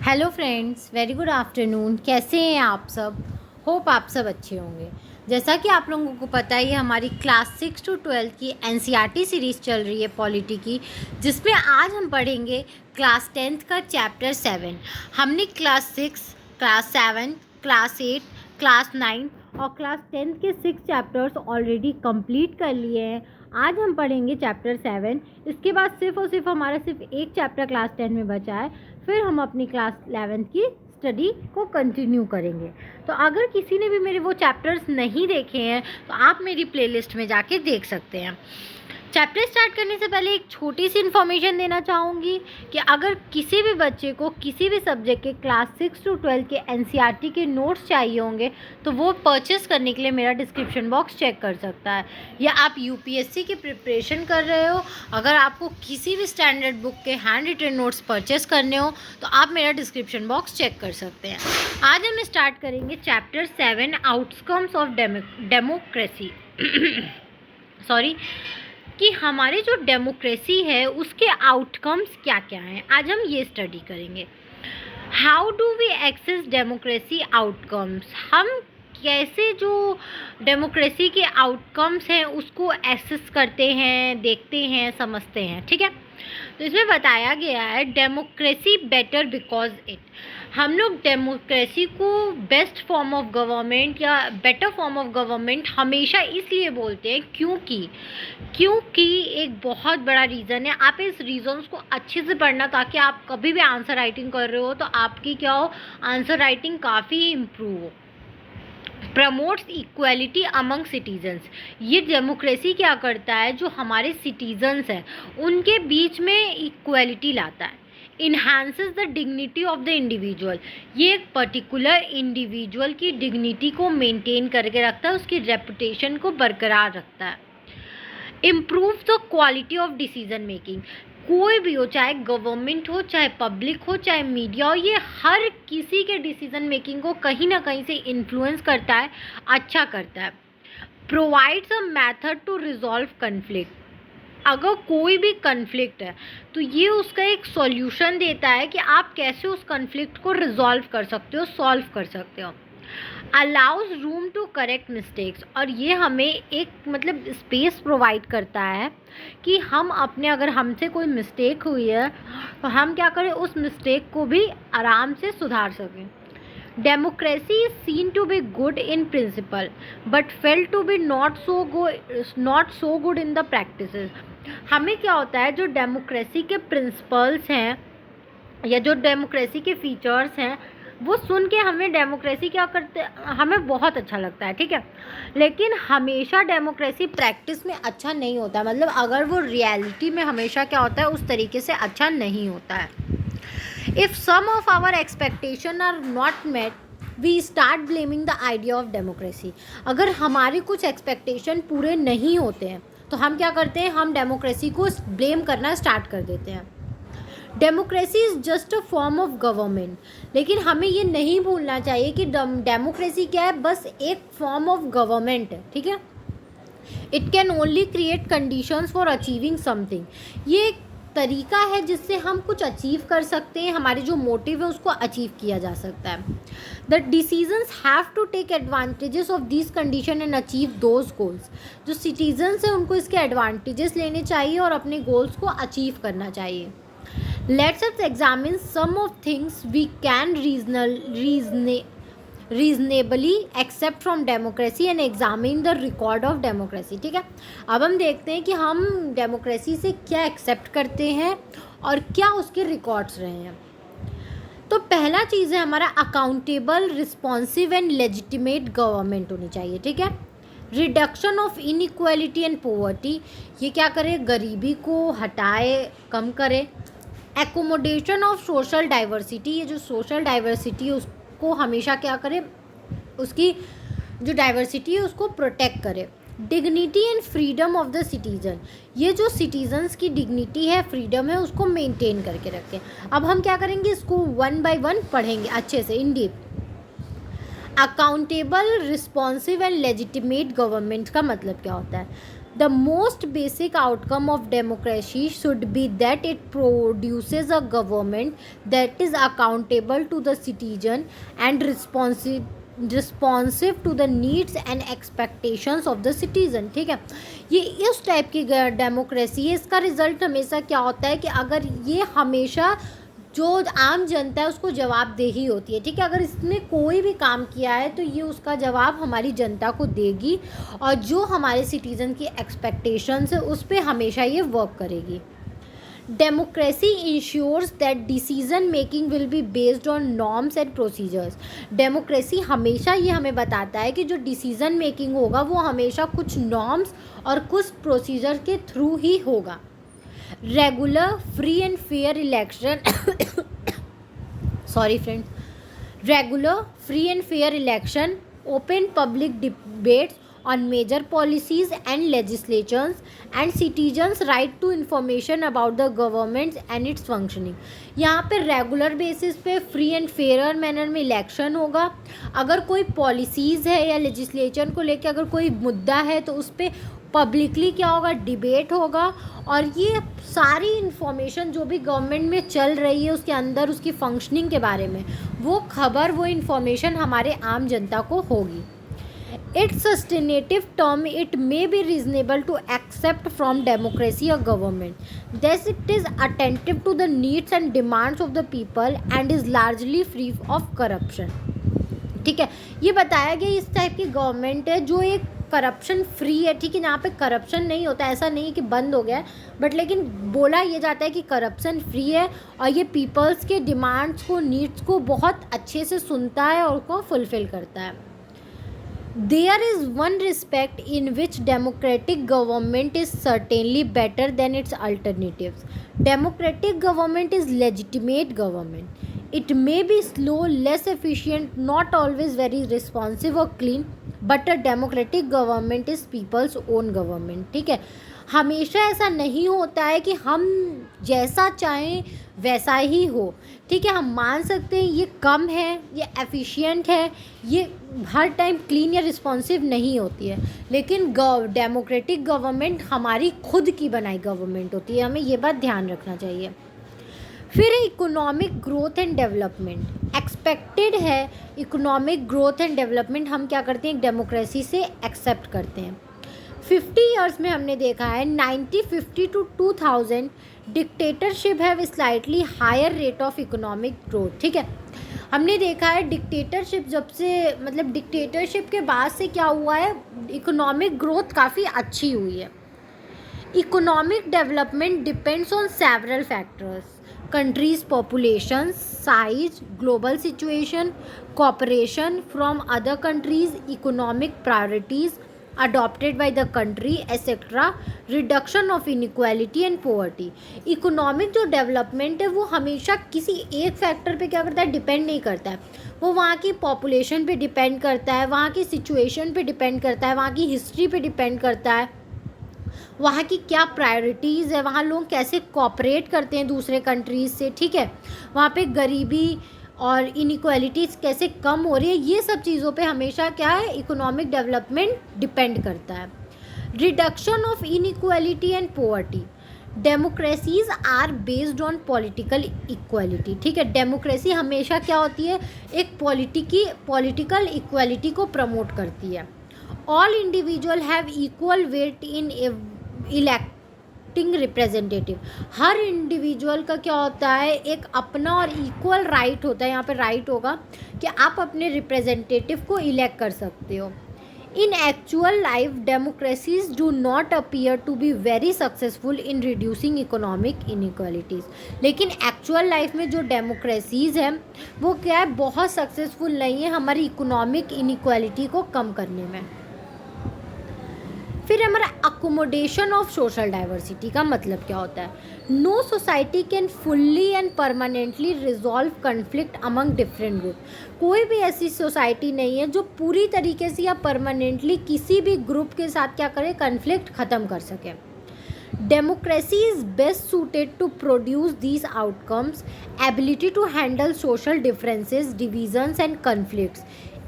Hello friends, very good afternoon. कैसे हैं आप सब? होप आप सब अच्छे होंगे। जैसा कि आप लोगों को पता है, हमारी क्लास 6 टू 12 की एनसीईआरटी सीरीज़ चल रही है पॉलिटी की, जिसमें आज हम पढ़ेंगे क्लास 10th का चैप्टर 7। हमने क्लास 6, क्लास 7, क्लास 8, क्लास 9 और क्लास 10th के 6 चैप्टर्स ऑलरेडी कंप्लीट कर लिए हैं। आज हम पढ़ेंगे चैप्टर 7। इसके बाद सिर्फ और सिर्फ हमारा सिर्फ एक चैप्टर क्लास 10 में बचा है। फिर हम अपनी क्लास 11th की स्टडी को कंटिन्यू करेंगे। तो अगर किसी ने भी मेरे वो चैप्टर्स नहीं देखे हैं तो आप मेरी प्लेलिस्ट में जाके देख सकते हैं। चैप्टर स्टार्ट करने से पहले एक छोटी सी इन्फॉर्मेशन देना चाहूँगी कि अगर किसी भी बच्चे को किसी भी सब्जेक्ट के क्लास 6 टू 12 के एनसीईआरटी के नोट्स चाहिए होंगे तो वो परचेस करने के लिए मेरा डिस्क्रिप्शन बॉक्स चेक कर सकता है। या आप यूपीएससी की प्रिपरेशन कर रहे हो, अगर आपको किसी भी स्टैंडर्ड बुक के हैंड रिटन नोट्स परचेस करने हो तो आप मेरा डिस्क्रिप्शन बॉक्स चेक कर सकते हैं। आज हम स्टार्ट करेंगे chapter 7, outcomes of democracy sorry कि हमारे जो डेमोक्रेसी है उसके आउटकम्स क्या क्या हैं, आज हम ये स्टडी करेंगे। How do we access democracy outcomes, हम कैसे जो डेमोक्रेसी के आउटकम्स हैं उसको एक्सेस करते हैं, देखते हैं, समझते हैं। ठीक है, तो इसमें बताया गया है डेमोक्रेसी बेटर बिकॉज इट, हम लोग डेमोक्रेसी को बेस्ट फॉर्म ऑफ गवर्नमेंट या बेटर फॉर्म ऑफ गवर्नमेंट हमेशा इसलिए बोलते हैं क्योंकि एक बहुत बड़ा रीज़न है। आप इस रीज़न्स को अच्छे से पढ़ना ताकि आप कभी भी आंसर राइटिंग कर रहे हो तो आपकी क्या हो, आंसर राइटिंग काफ़ी इम्प्रूव हो। प्रमोट्स इक्वलिटी अमंग सिटीजन्स, ये डेमोक्रेसी क्या करता है, जो हमारे सिटीजन्स हैं उनके बीच में इक्वलिटी लाता है। Enhances the dignity of the individual, ये एक पर्टिकुलर इंडिविजुअल की डिग्निटी को मेंटेन करके रखता है, उसकी रेपुटेशन को बरकरार रखता है। Improve the quality of decision making, कोई भी हो, चाहे गवर्नमेंट हो, चाहे पब्लिक हो, चाहे मीडिया हो, ये हर किसी के डिसीजन मेकिंग को कहीं ना कहीं से इन्फ्लुएंस करता है, अच्छा करता है। Provides a method to resolve conflict, अगर कोई भी कन्फ्लिक्ट है तो ये उसका एक सॉल्यूशन देता है कि आप कैसे उस कन्फ्लिक्ट को रिजॉल्व कर सकते हो, सॉल्व कर सकते हो। Allows room to correct mistakes, और ये हमें एक स्पेस प्रोवाइड करता है कि हम अपने, अगर हमसे कोई मिस्टेक हुई है तो हम क्या करें, उस मिस्टेक को भी आराम से सुधार सकें। Democracy is seen to be good in principle but fail to be not so good in the practices, हमें क्या होता है, जो डेमोक्रेसी के प्रिंसिपल्स हैं या जो डेमोक्रेसी के फीचर्स हैं वो सुन के हमें डेमोक्रेसी क्या करते, हमें बहुत अच्छा लगता है। ठीक है, लेकिन हमेशा डेमोक्रेसी प्रैक्टिस में अच्छा नहीं होता, अगर वो रियलिटी में हमेशा क्या होता है उस तरीके से अच्छा नहीं होता है। If some of our expectation are not met we start blaming the idea of democracy, अगर हमारे कुछ एक्सपेक्टेशन पूरे नहीं होते हैं तो हम क्या करते हैं, हम डेमोक्रेसी को ब्लेम करना स्टार्ट कर देते हैं। Democracy is just a form of government, लेकिन हमें ये नहीं भूलना चाहिए कि डेमोक्रेसी क्या है, बस एक फॉर्म ऑफ गवर्नमेंट है। ठीक है, it can only create conditions for achieving something, ये एक तरीका है जिससे हम कुछ अचीव कर सकते हैं, हमारे जो मोटिव है उसको अचीव किया जा सकता है। The decisions have to take advantages of this condition and achieve those goals, जो सिटीजन्स हैं उनको इसके एडवांटेजेस लेने चाहिए और अपने गोल्स को अचीव करना चाहिए। Let's us examine some of things we can reasonably accept from democracy and examine the record of democracy। ठीक है, अब हम देखते हैं कि हम डेमोक्रेसी से क्या एक्सेप्ट करते हैं और क्या उसके रिकॉर्ड्स रहे हैं। तो पहला चीज़ है हमारा accountable, responsive and legitimate government होनी चाहिए। ठीक है, reduction of inequality and poverty, ये क्या करे, गरीबी को हटाए, कम करे। एकोमोडेशन ऑफ सोशल डाइवर्सिटी, ये जो सोशल डाइवर्सिटी है उसको हमेशा क्या करे, उसकी जो डाइवर्सिटी है उसको प्रोटेक्ट करे। Dignity and freedom of the citizen, ये जो सिटीजन्स की डिग्निटी है, फ्रीडम है, उसको मेंटेन करके रखें। अब हम क्या करेंगे, इसको वन बाय वन पढ़ेंगे अच्छे से, इन deep. Accountable, responsive and legitimate government का मतलब क्या होता है, The most basic outcome of democracy should be that it produces a government that is accountable to the citizen and responsive to the needs and expectations of the citizen. ठीक है, ये इस type की डेमोक्रेसी है. इसका result हमेशा क्या होता है कि अगर ये हमेशा जो आम जनता है उसको जवाबदेही होती है. ठीक है, अगर इसने कोई भी काम किया है तो ये उसका जवाब हमारी जनता को देगी और जो हमारे सिटीज़न की एक्सपेक्टेशंस है उस पर हमेशा ये वर्क करेगी. Democracy ensures that decision making will be based on norms and procedures. Democracy हमेशा ये हमें बताता है कि जो डिसीजन मेकिंग होगा वो हमेशा कुछ नॉर्म्स और कुछ प्रोसीजर के थ्रू ही होगा. Regular, free and fair election sorry friends, regular, free and fair election, open public debates on major policies and legislations, and citizens right to information about the government and its functioning. यहाँ पे regular basis पे free and fair manner में election होगा. अगर कोई policies है या legislature को लेकर अगर कोई मुद्दा है तो उस पर पब्लिकली क्या होगा, डिबेट होगा. और ये सारी इन्फॉर्मेशन जो भी गवर्नमेंट में चल रही है उसके अंदर उसकी फंक्शनिंग के बारे में वो खबर वो इन्फॉर्मेशन हमारे आम जनता को होगी. Its sustainative term, it may be reasonable to accept from democracy or government. Thus, it is attentive to the needs and demands of the people and is largely free of corruption. ठीक है, ये बताया गया इस type की government है जो एक करप्शन फ्री है. ठीक है, यहाँ पे करप्शन नहीं होता, ऐसा नहीं है कि बंद हो गया है, बट लेकिन बोला ये जाता है कि करप्शन फ्री है और ये पीपल्स के डिमांड्स को, नीड्स को बहुत अच्छे से सुनता है और उसको फुलफिल करता है. There is one respect in which democratic government is certainly better than its alternatives. Democratic government is legitimate government. It may be slow, less efficient, not always very responsive or clean, but a democratic government is people's own government. ठीक है, हमेशा ऐसा नहीं होता है कि हम जैसा चाहें वैसा ही हो. ठीक है, हम मान सकते हैं ये कम है, ये एफिशिएंट है, ये हर टाइम क्लीन या रिस्पॉन्सिव नहीं होती है, लेकिन डेमोक्रेटिक गवर्नमेंट हमारी खुद की बनाई गवर्नमेंट होती है. हमें ये बात ध्यान रखना चाहिए. फिर economic growth and development expected है. इकोनॉमिक ग्रोथ एंड डेवलपमेंट हम क्या करते हैं, डेमोक्रेसी से एक्सेप्ट करते हैं. 50 ईयर्स में हमने देखा है 1950 to 2000 dictatorship have slightly higher rate of economic growth. ठीक है, हमने देखा है डिक्टेटरशिप जब से मतलब डिक्टेटरशिप के बाद से क्या हुआ है, इकोनॉमिक ग्रोथ काफ़ी अच्छी हुई है. Economic development depends on several factors, countries population size, global situation, cooperation from other countries, economic priorities adopted by the country etc, reduction of inequality and poverty. Economic जो डेवलपमेंट है वो हमेशा किसी एक फैक्टर पे क्या करता है, डिपेंड नहीं करता है. वो वहाँ की पॉपुलेशन पे डिपेंड करता है, वहाँ की सिचुएशन पे डिपेंड करता है, वहाँ की हिस्ट्री पे डिपेंड करता है, वहाँ की क्या प्रायोरिटीज़ है, वहाँ लोग कैसे कोऑपरेट करते हैं दूसरे कंट्रीज़ से. ठीक है, वहाँ पे गरीबी और इनइक्वालिटीज़ कैसे कम हो रही है, ये सब चीज़ों पे हमेशा क्या है, इकोनॉमिक डेवलपमेंट डिपेंड करता है. Reduction of inequality and poverty. Democracies are based on political equality. ठीक है, डेमोक्रेसी हमेशा क्या होती है, एक पॉलिटिकल इक्वालिटी को प्रमोट करती है. All individual have equal weight in electing representative. Her individual का क्या होता है, एक अपना और इक्वल राइट होता है. यहाँ पे राइट होगा कि आप अपने रिप्रेजेंटेटिव को इलेक्ट कर सकते हो. In actual life democracies do not appear to be very successful in reducing economic inequalities. लेकिन एक्चुअल लाइफ में जो डेमोक्रेसीज है वो क्या है, बहुत सक्सेसफुल नहीं है हमारी इकोनॉमिक इनइक्वालिटी को कम करने में. फिर हमारा अकोमोडेशन ऑफ सोशल डाइवर्सिटी का मतलब क्या होता है. No society can fully and permanently resolve conflict among different group. कोई भी ऐसी सोसाइटी नहीं है जो पूरी तरीके से या परमानेंटली किसी भी ग्रुप के साथ क्या करे, कन्फ्लिक्ट ख़त्म कर सके. Democracy is best suited to produce these outcomes, ability to handle social differences, divisions and conflicts.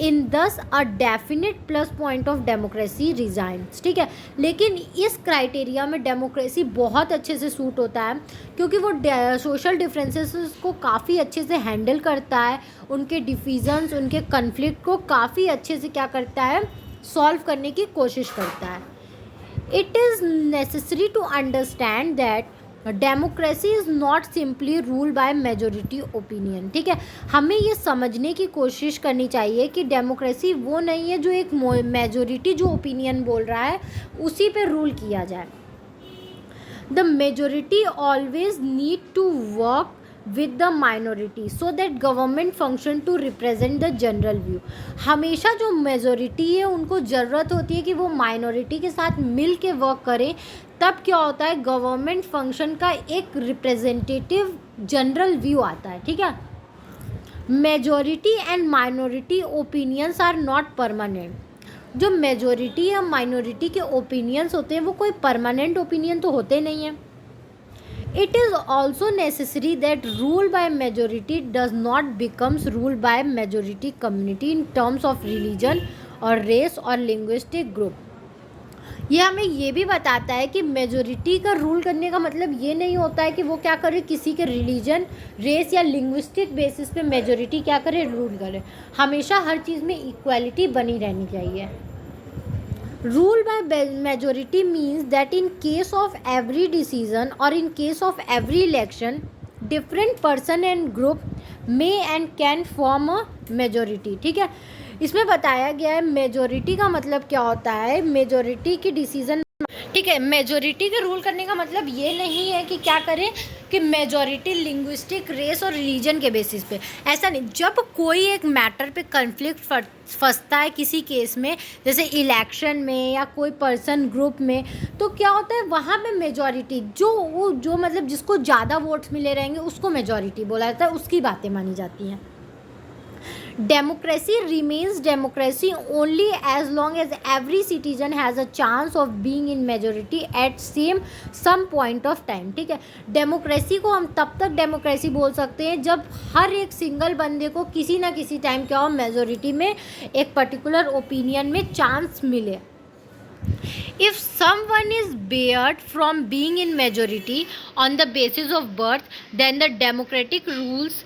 In this a definite plus point of democracy resigns, ठीक है। लेकिन इस क्राइटेरिया में डेमोक्रेसी बहुत अच्छे से सूट होता है, क्योंकि वो सोशल डिफरेंसेस को काफ़ी अच्छे से हैंडल करता है, उनके डिफिजन्स, उनके कन्फ्लिक्ट को काफ़ी अच्छे से क्या करता है, सॉल्व करने की कोशिश करता है। It is necessary to understand that democracy is not simply rule by majority opinion, ठीक है। हमें ये समझने की कोशिश करनी चाहिए कि डेमोक्रेसी वो नहीं है जो एक मेजोरिटी जो ओपिनियन बोल रहा है उसी पे रूल किया जाए। The majority always need to work with the minority so that government function to represent the general view। हमेशा जो मेजोरिटी है उनको ज़रूरत होती है कि वो माइनॉरिटी के साथ मिल के वर्क करें, तब क्या होता है, गवर्नमेंट फंक्शन का एक रिप्रेजेंटेटिव जनरल व्यू आता है, ठीक है। Majority and minority opinions are not permanent. जो मेजोरिटी या माइनॉरिटी के ओपिनियंस होते हैं वो कोई परमानेंट ओपिनियन तो होते नहीं हैं। It is also necessary that rule by majority does not becomes rule by majority community in terms of religion or race or linguistic group। ये हमें ये भी बताता है कि मेजोरिटी का रूल करने का मतलब ये नहीं होता है कि वो क्या करे, किसी के रिलीजन, रेस या लिंग्विस्टिक बेसिस पे मेजोरिटी क्या करे, रूल करे। हमेशा हर चीज़ में इक्वालिटी बनी रहनी चाहिए। Rule by majority means that in case of every decision or in case of every election, different person and group may and can form a majority, ठीक है। इसमें बताया गया है मेजोरिटी का मतलब क्या होता है, मेजोरिटी की डिसीजन, ठीक है। मेजोरिटी के रूल करने का मतलब ये नहीं है कि क्या करें कि मेजोरिटी लिंग्विस्टिक, रेस और रिलीजन के बेसिस पे, ऐसा नहीं। जब कोई एक मैटर पे कन्फ्लिक्ट फंसता है किसी केस में, जैसे इलेक्शन में या कोई पर्सन ग्रुप में, तो क्या होता है वहाँ पे मेजोरिटी जो मतलब जिसको ज़्यादा वोट्स मिले रहेंगे उसको मेजोरिटी बोला जाता है, उसकी बातें मानी जाती हैं। Democracy remains democracy only as long as every citizen has a chance of being in majority at some point of time, ठीक है। डेमोक्रेसी को हम तब तक डेमोक्रेसी बोल सकते हैं जब हर एक सिंगल बंदे को किसी ना किसी टाइम क्या हो, मेजोरिटी में एक पर्टिकुलर ओपिनियन में चांस मिले। If someone is barred from being in majority on the basis of birth, then the democratic rules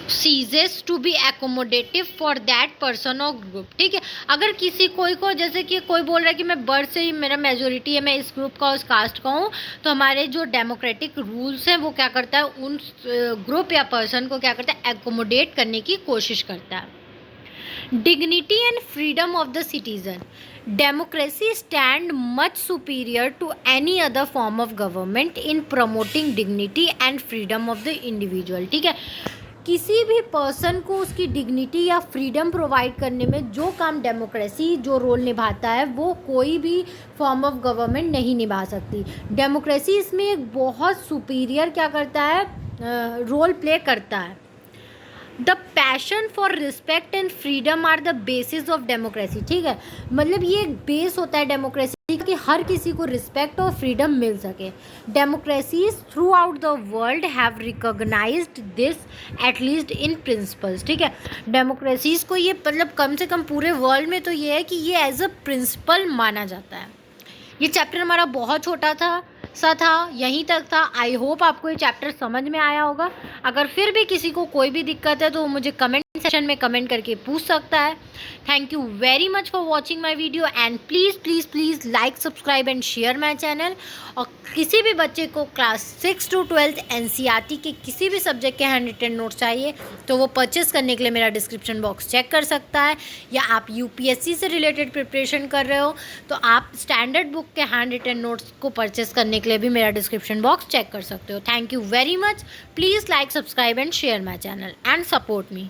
ceases to be accommodative for that person or group, ठीक है। अगर किसी कोई को, जैसे कि कोई बोल रहा है कि मैं बर्थ से ही मेरा मेजोरिटी है, मैं इस ग्रुप का, उस कास्ट का हूँ, तो हमारे जो डेमोक्रेटिक रूल्स हैं वो क्या करता है, उन ग्रुप या पर्सन को क्या करता है, एकोमोडेट करने की कोशिश करता है। Dignity and freedom of the citizen. Democracy stand much superior to any other form of government in promoting dignity and freedom of the individual, ठीक है। किसी भी पर्सन को उसकी डिग्निटी या फ्रीडम प्रोवाइड करने में जो काम डेमोक्रेसी जो रोल निभाता है वो कोई भी फॉर्म ऑफ गवर्नमेंट नहीं निभा सकती। डेमोक्रेसी इसमें एक बहुत सुपीरियर क्या करता है, रोल प्ले करता है। The passion for respect and freedom are the basis of democracy, ठीक है। मतलब ये एक बेस होता है डेमोक्रेसी कि हर किसी को रिस्पेक्ट और फ्रीडम मिल सके। Democracies throughout the world have recognised this at least in principles, ठीक है। डेमोक्रेसीज को ये मतलब कम से कम पूरे वर्ल्ड में तो ये है कि ये एज अ प्रिंसिपल माना जाता है। ये चैप्टर हमारा बहुत छोटा था, यहीं तक था। आई होप आपको ये चैप्टर समझ में आया होगा। अगर फिर भी किसी को कोई भी दिक्कत है तो वो मुझे कमेंट सेक्शन में कमेंट करके पूछ सकता है। Thank you very much for watching my video and please like, subscribe and share my channel. और किसी भी बच्चे को क्लास 6 to 12 NCERT के किसी भी सब्जेक्ट के हैंड रिटन नोट्स चाहिए तो वो परचेस करने के लिए मेरा डिस्क्रिप्शन बॉक्स चेक कर सकता है, या आप UPSC से रिलेटेड प्रिपरेशन कर रहे हो तो आप स्टैंडर्ड बुक के हैंड रिटन नोट्स को परचेस करने के लिए भी मेरा डिस्क्रिप्शन बॉक्स चेक कर सकते हो। Thank you very much. Please like, subscribe and share my channel and support me.